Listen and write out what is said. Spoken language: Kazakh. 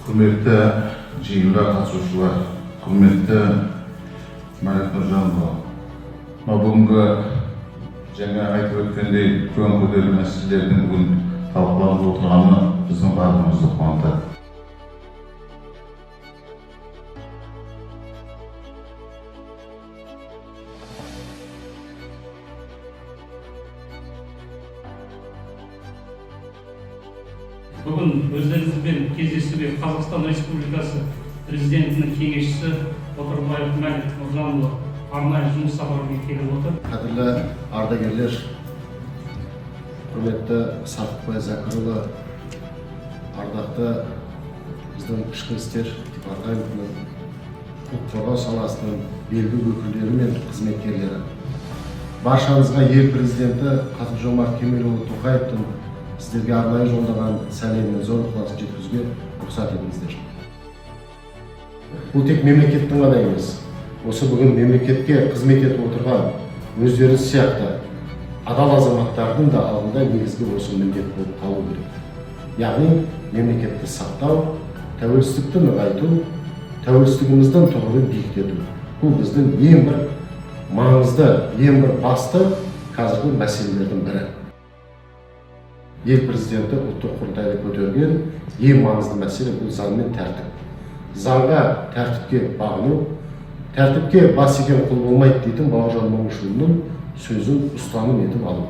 Құрметті жиынға қатысушылар, құрметті Марат Нұржанұлы, бүгінгі жаңа айтып өткендей үлкен күрделі мәселелердің бүгін талқыланып отырғаны біздің барлығымызды қуантады. Бүгін өздеріңізбен кездесуге Қазақстан Республикасы Президентінің кеңесшісі Отарбаев Марат Нұржанұлы арнайы жұмыс сапарымен келіп отыр. Қадірлі ардагерлер, құрметті Сартықбай Зәкірұлы, ардақты біздің ішкі істер департаментінің құқық қорғау саласының белді өкілдері мен қызметкерлері. Баршаңызға ел президенті Қасым-Жомарт Кемелұлы Тоқаевтың сіздерге арнайы жолдаған сәлемін зор ықыласын жеткізуге рұқсат етіңіздер. Бұл тек мемлекеттің ғана емес, осы бүгін мемлекетке қызмет етіп отырған өздеріңіз сияқты адал азаматтардың да алдында негізгі осы міндет болып қалу керек. Яғни мемлекетті сақтау, тәуелсіздікті нығайту, тәуелсіздігіміздің тұғырын биіктету. Бұл біздің ең бір маңызды, ең бір басты қазіргі мәселелердің бірі. Ел президенті ұлттық құрылтайда көтерген ең маңызды мәселе бұл заң мен тәртіп. Заңға, тәртіпке бағыну, тәртіпке бас иген құл болмайды дейтін Бауыржан Момышұлының сөзін ұстаным етіп алу.